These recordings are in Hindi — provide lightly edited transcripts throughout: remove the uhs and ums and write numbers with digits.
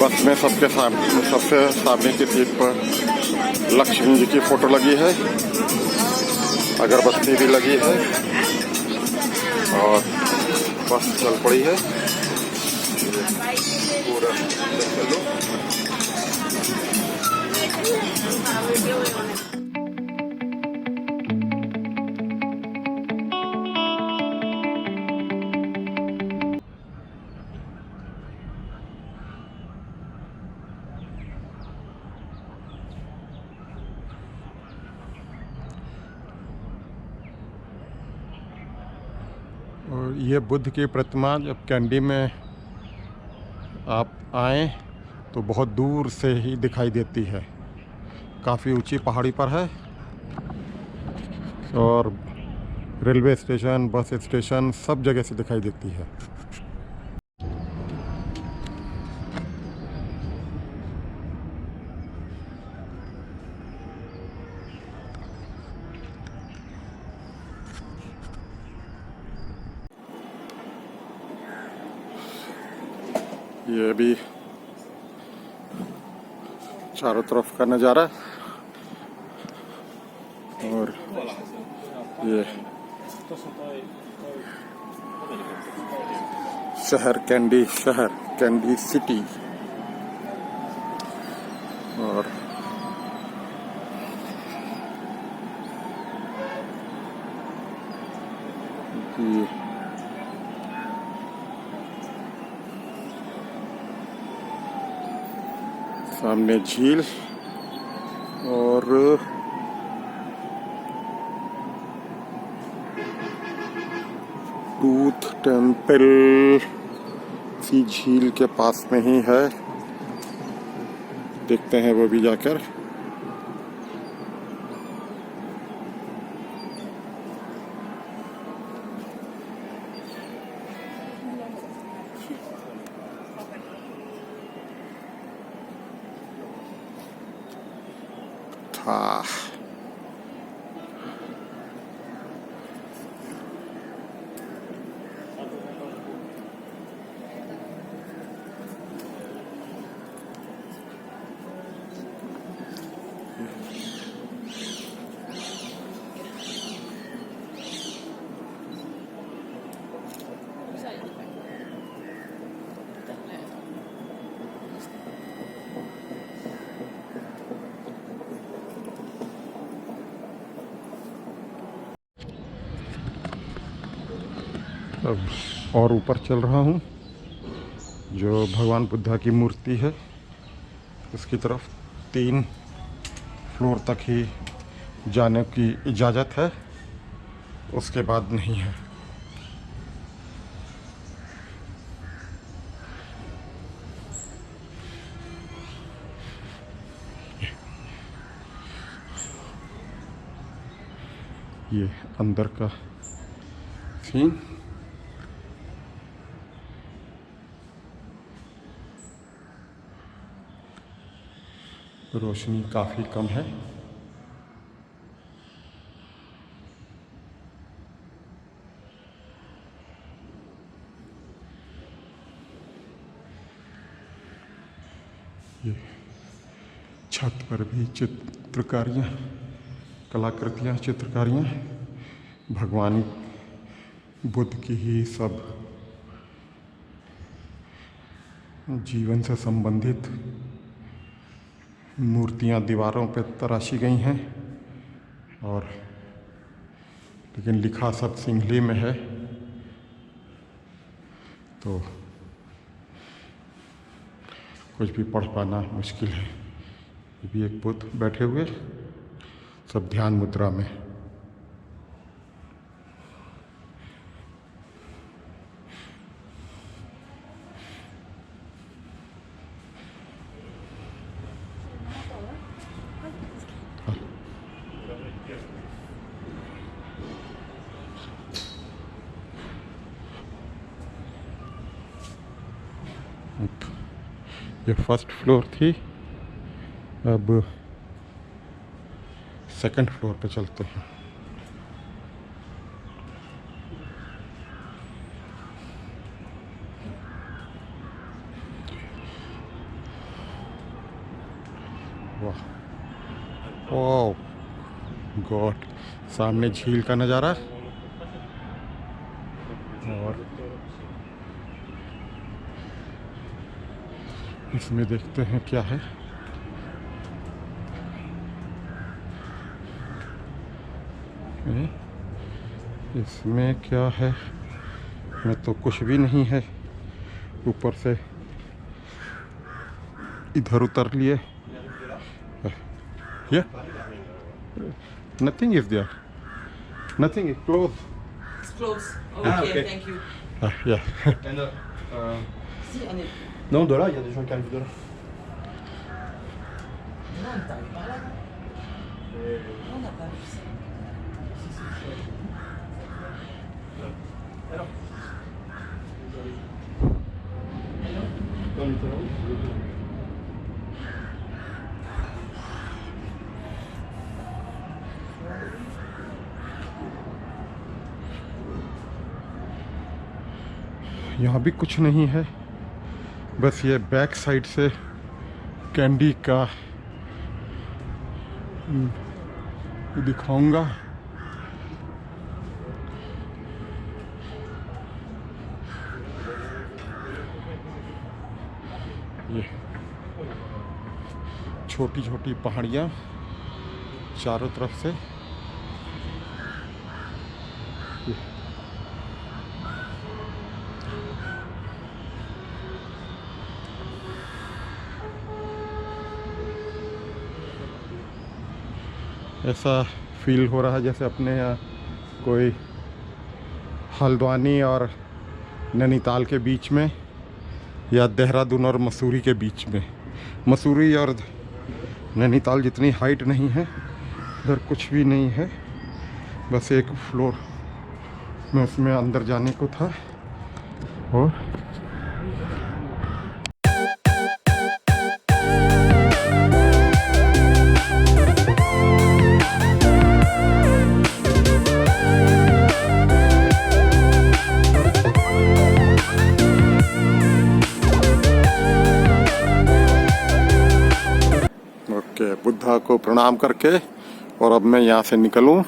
बस में सबसे सामने की सीट पर लक्ष्मी जी की फोटो लगी है, अगरबत्ती भी लगी है और बस चल पड़ी है। पूरा चलो। और ये बुद्ध की प्रतिमा जब कैंडी में आप आएँ तो बहुत दूर से ही दिखाई देती है। काफ़ी ऊंची पहाड़ी पर है और रेलवे स्टेशन, बस स्टेशन सब जगह से दिखाई देती है। ये भी चारों तरफ का नज़ारा और ये शहर कैंडी सिटी और ये सामने झील और टूथ टेम्पल सी झील के पास में ही है। देखते हैं वो भी जाकर। था अब और ऊपर चल रहा हूँ। जो भगवान बुद्धा की मूर्ति है उसकी तरफ 3 फ्लोर तक ही जाने की इजाज़त है, उसके बाद नहीं है। ये अंदर का सीन। रोशनी काफ़ी कम है। ये छत पर भी चित्रकारियाँ, कलाकृतियाँ, चित्रकारियाँ भगवान बुद्ध की ही सब जीवन से संबंधित मूर्तियाँ दीवारों पर तराशी गई हैं और लेकिन लिखा सब सिंहली में है, तो कुछ भी पढ़ पाना मुश्किल है। ये भी एक बुद्ध बैठे हुए, सब ध्यान मुद्रा में। ये फर्स्ट फ्लोर थी, अब सेकंड फ्लोर पे चलते हैं। ओह गॉड, सामने झील का नज़ारा। और इसमें देखते हैं क्या है। इसमें क्या है, मैं तो कुछ भी नहीं है। ऊपर से इधर उतर लिए। Yeah, nothing is there. Nothing is closed. It's close. Okay, okay. thank you. Yeah. Si, on est. Non, de là, il y a des gens qui arrivent de là. Non, on t'arrive par là. Non, on n'a pas vu ça. Alors Dans les talons, यहाँ भी कुछ नहीं है, बस ये बैक साइड से कैंडी का दिखाऊंगा। ये छोटी छोटी पहाड़ियाँ चारों तरफ से। ऐसा फील हो रहा है जैसे अपने यहाँ कोई हल्द्वानी और नैनीताल के बीच में, या देहरादून और मसूरी के बीच में। मसूरी और नैनीताल जितनी हाइट नहीं है, इधर कुछ भी नहीं है, बस एक फ्लोर में उसमें अंदर जाने को था। और बुद्धा को प्रणाम करके और अब मैं यहाँ से निकलूं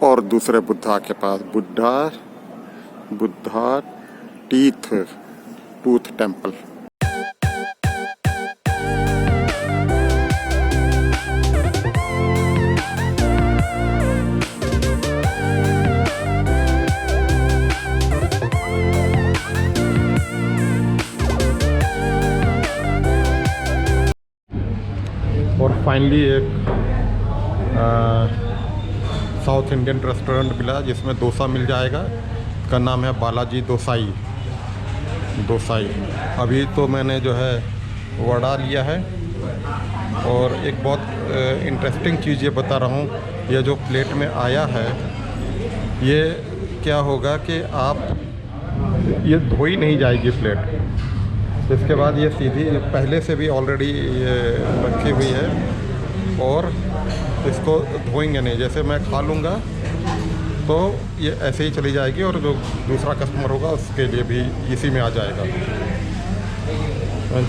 और दूसरे बुद्धा के पास, बुद्धा टूथ टेम्पल। और फाइनली एक साउथ इंडियन रेस्टोरेंट मिला जिसमें डोसा मिल जाएगा। इसका नाम है बालाजी दोसाई। अभी तो मैंने जो है वड़ा लिया है। और एक बहुत इंटरेस्टिंग चीज़ ये बता रहा हूँ, ये जो प्लेट में आया है, ये क्या होगा कि आप ये धोई नहीं जाएगी प्लेट। इसके बाद ये सीधी पहले से भी ऑलरेडी ये रखी हुई है और इसको धोएंगे नहीं। जैसे मैं खा लूँगा तो ये ऐसे ही चली जाएगी और जो दूसरा कस्टमर होगा उसके लिए भी इसी में आ जाएगा।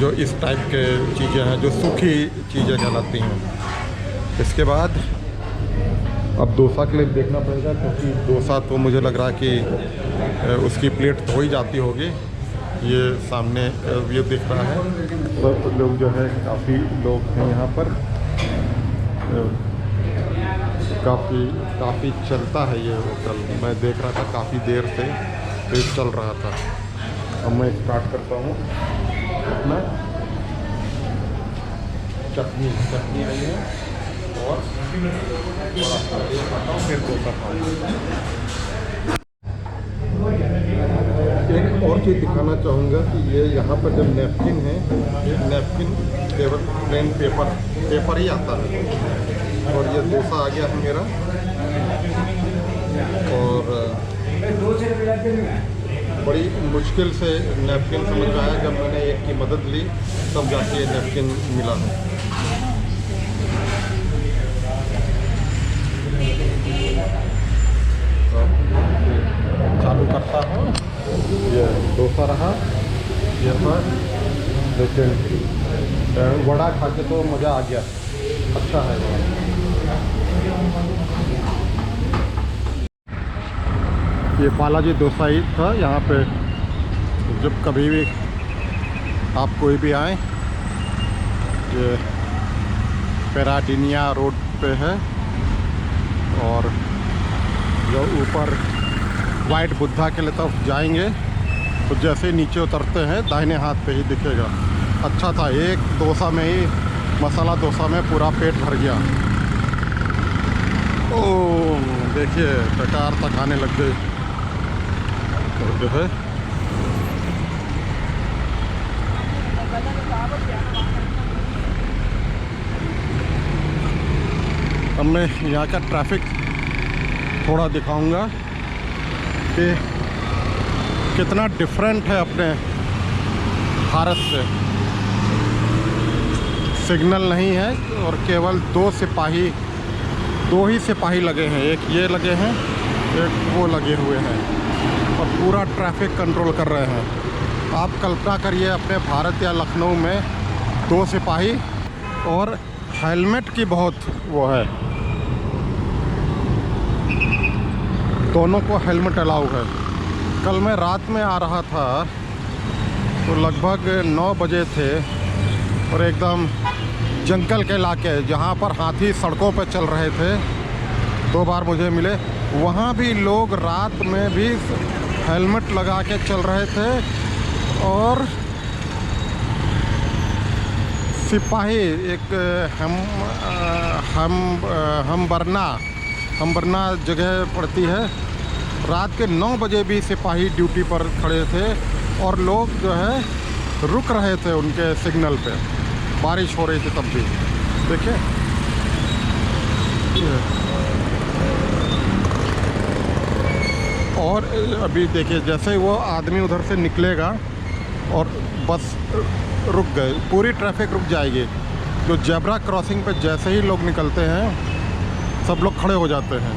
जो इस टाइप के चीज़ें हैं, जो सूखी चीज़ें कहलाती हैं। इसके बाद अब डोसा के लिए देखना पड़ेगा, क्योंकि डोसा तो मुझे लग रहा है कि उसकी प्लेट धोई जाती होगी। ये सामने व्यू दिख रहा है। तो लोग जो है काफ़ी लोग हैं यहाँ पर, काफ़ी चलता है ये होटल। मैं देख रहा था काफ़ी देर से तो चल रहा था। अब मैं स्टार्ट करता हूँ अपना। चटनी आई है और फिर डोसा खाऊंगा। एक और चीज़ दिखाना चाहूँगा कि ये यहाँ पर जब नैपकिन है, ये नैपकिन केवल प्लेन पेपर ही आता है। और ये डोसा आ गया है मेरा। और बड़ी मुश्किल से नैपकिन समझ आया, जब मैंने एक की मदद ली तब जाके ये नैपकिन मिला है। चालू करता हूँ। ये डोसा रहा ये पर, लेकिन वड़ा खा के तो मज़ा आ गया। अच्छा है ये बालाजी दोसाई था यहाँ पे। जब कभी भी आप कोई भी आए, ये पेराडिनिया रोड पे है। और जो ऊपर वाइट बुद्धा के लिए तरफ जाएंगे तो जैसे ही नीचे उतरते हैं दाहिने हाथ पे ही दिखेगा। अच्छा था, एक डोसा में ही, मसाला डोसा में पूरा पेट भर गया। ओह देखिए बेकार तक आने लग गए। और जो है अब मैं यहाँ का ट्रैफिक थोड़ा दिखाऊंगा कि कितना डिफरेंट है अपने भारत से। सिग्नल नहीं है और केवल दो ही सिपाही लगे हैं, एक ये लगे हैं, एक वो लगे हुए हैं और पूरा ट्रैफिक कंट्रोल कर रहे हैं। आप कल्पना करिए अपने भारत या लखनऊ में 2 सिपाही और हेलमेट की बहुत वो है, दोनों को हेलमेट अलाउ है। कल मैं रात में आ रहा था तो लगभग 9 बजे थे और एकदम जंगल के इलाके जहाँ पर हाथी सड़कों पर चल रहे थे 2 बार मुझे मिले। वहाँ भी लोग रात में भी हेलमेट लगा के चल रहे थे और सिपाही एक हमबरना जगह पड़ती है, रात के 9 बजे भी सिपाही ड्यूटी पर खड़े थे और लोग जो है रुक रहे थे उनके सिग्नल पे। बारिश हो रही थी तब भी। देखिए और अभी देखिए जैसे ही वो आदमी उधर से निकलेगा और बस रुक गए, पूरी ट्रैफिक रुक जाएगी। जो जेब्रा क्रॉसिंग पे जैसे ही लोग निकलते हैं सब लोग खड़े हो जाते हैं।